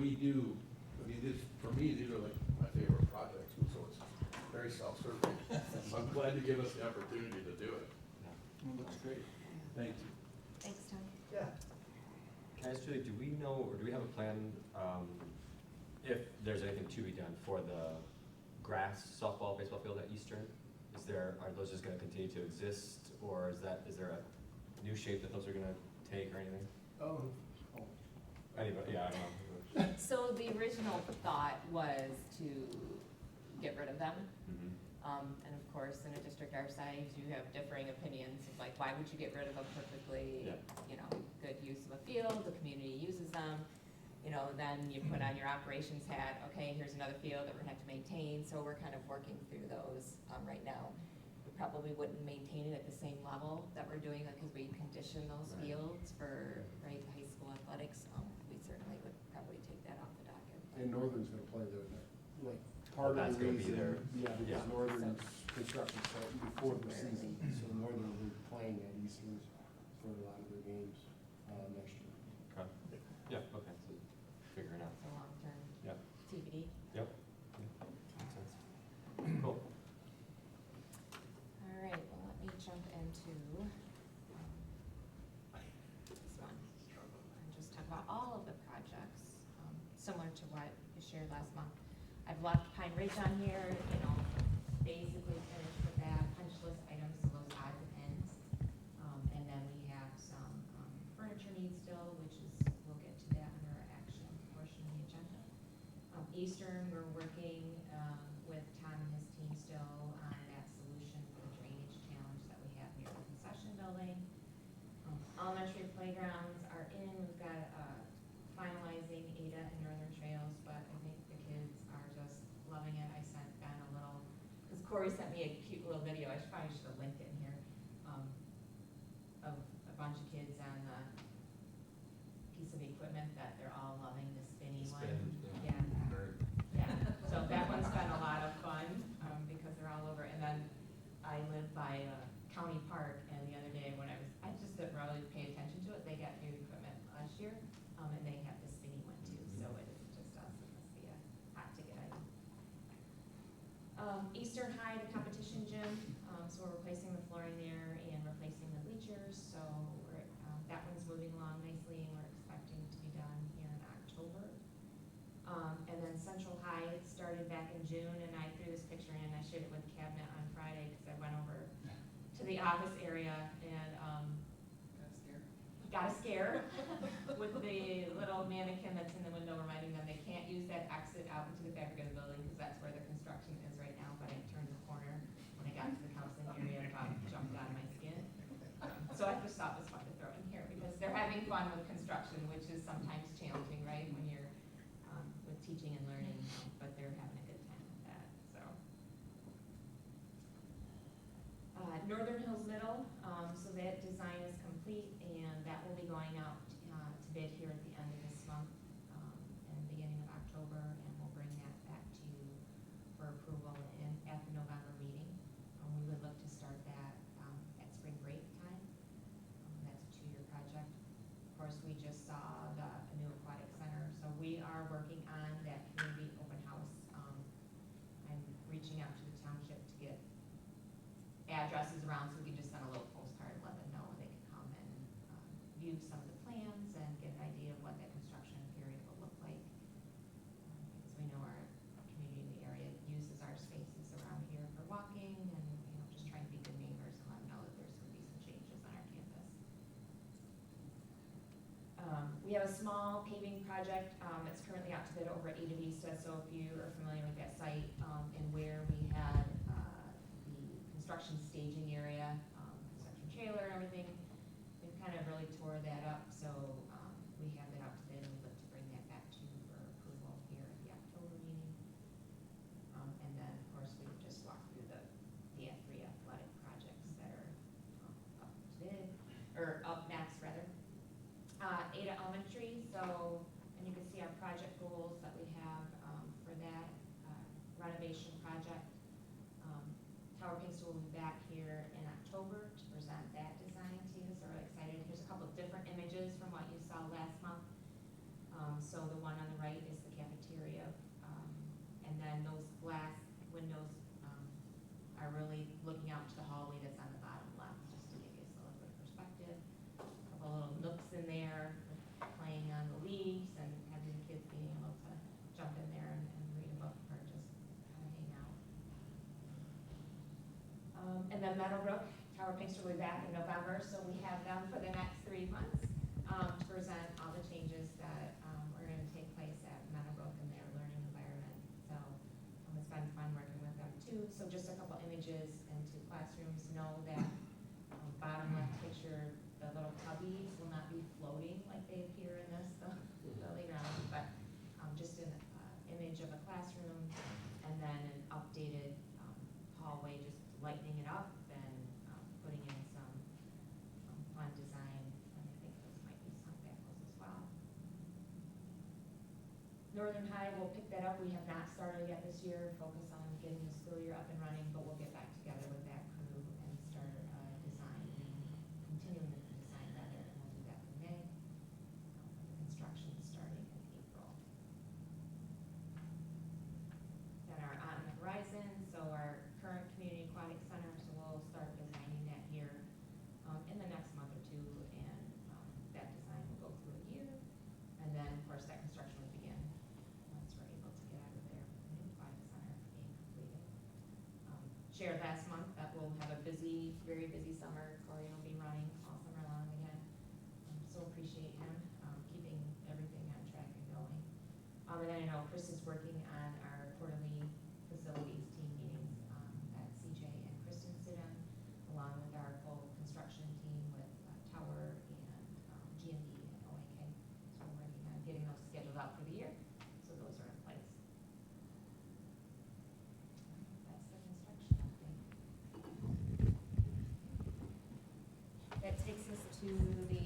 we do, I mean, this, for me, these are like my favorite projects, so it's very self-serving. I'm glad you give us the opportunity to do it. Well, that's great. Thank you. Thanks, Tom. Yeah. Can I ask Julie, do we know, or do we have a plan, if there's anything to be done for the grass softball, baseball field at Eastern? Are those just gonna continue to exist, or is there a new shape that those are gonna take or anything? Anybody, yeah, I don't know. So the original thought was to get rid of them. Mhm. And of course, in a district our size, you have differing opinions of like, why would you get rid of a perfectly, Yeah. good use of a field, the community uses them. Then you put on your operations hat, okay, here's another field that we're gonna have to maintain, so we're kind of working through those, right now. We probably wouldn't maintain it at the same level that we're doing, because we condition those Right. fields for, high school athletics. We certainly would probably take that off the docket. And Northern's gonna play there, like, part of That's the gonna be reason, there. yeah, because Yeah. Northern's construction starting before the season, so Northern will be playing at Eastern's for a lot of their games, next year. Okay. Yeah, okay, so figuring out. So long-term Yeah, TBD. yep. Yeah, makes sense. Cool. All right, well, let me jump into this one. And just talk about all of the projects, similar to what I shared last month. I've left Pine Ridge on here, basically finished with that punch list items, so those odds and ends. And then we have some furniture needs still, which is, we'll get to that under our action portion of the agenda. Eastern, we're working with Tom and his team still on that solution for the drainage challenge that we have near the concession building. Elementary playgrounds are in, we've got finalizing Ada and Northern Trails, but I think the kids are just loving it. I sent Ben a little, because Corey sent me a cute little video, I probably should have linked it in here, of a bunch of kids on the piece of equipment that they're all loving, the spinny one. Yeah. Yeah, so that one's been a lot of fun, because they're all over, and then I live by County Park, and the other day when I just didn't really pay attention to it, they got new equipment last year, and they have the spinny one too, so it isn't just us, it must be a hot ticket item. Eastern High, the competition gym, so we're replacing the flooring there and replacing the bleachers, so that one's moving along nicely, and we're expecting to be done here in October. And then Central High started back in June, and I threw this picture in, I shared it with the cabinet on Friday, because I went over to the office area and, got a scare with the little mannequin that's in the window reminding them they can't use that exit out into the fabric of the building, because that's where the construction is right now, but I turned the corner when I got to the counseling area and about jumped out of my skin. So I just thought it was fun to throw in here, because they're having fun with construction, which is sometimes challenging, right, when you're with teaching and learning, but they're having a good time with that, so. Northern Hills Middle, so that design is complete, and that will be going out to bid here at the end of this month, and beginning of October, and we'll bring that back to you for approval at the November meeting. We would look to start that at spring break time. That's a 2-year project. Of course, we just saw a new aquatic center, so we are working on that community open house. I'm reaching out to the township to get addresses around, so we can just send a little postcard and let them know they can come and view some of the plans and get an idea of what that construction period will look like. Because we know our community in the area uses our spaces around here for walking, and just trying to be good neighbors and let them know that there's going to be some changes on our campus. We have a small paving project. It's currently out to bid over at IIIb, so if you are familiar with that site, and where we had construction staging area, construction trailer and everything, we've kind of really tore that up, so we have that out to bid, and we'd like to bring that back to you for approval here at the October meeting. And then, of course, we just walked through the 3 athletic projects that are up to bid, or up next rather. Ada Elementary, so, and you can see our project goals that we have for that renovation project. Tower Pinks will be back here in October to present that design to you, so we're excited. Here's a couple of different images from what you saw last month. So the one on the right is Meadowbrook Tower Pinks will be back in November, so we have them for the next 3 months to present all the changes that are going to take place at Meadowbrook in their learning environment. So it's been fun working with them too. So just a couple images into classrooms. Know that bottom left picture, the little cubbies will not be floating like they appear in this lily round, but just an image of a classroom and then an updated hallway, just lightening it up and putting in some fun design. And I think those might be some examples as well. Northern High will pick that up. We have not started yet this year. Focus on getting the school year up and running, but we'll get back together with that crew and start design and continuing the design rather, and we'll do that in May. Construction starting in April. Then our on the horizon, so our current community aquatic center, so we'll start designing that here in the next month or two, and that design will go through a year, and then of course that construction will begin once we're able to get out of there, the new aquatic center being completed. Shared last month that we'll have a busy, very busy summer. Corey will be running all summer long again. So appreciate him keeping everything on track and going. And then I know Chris is working on our quarterly facilities team meetings that CJ and Kristen sit in, along with our full construction team with Tower and GMB and OAK. So we're working on getting those scheduled out for the year. So those are in place. That's the construction update. That takes us to the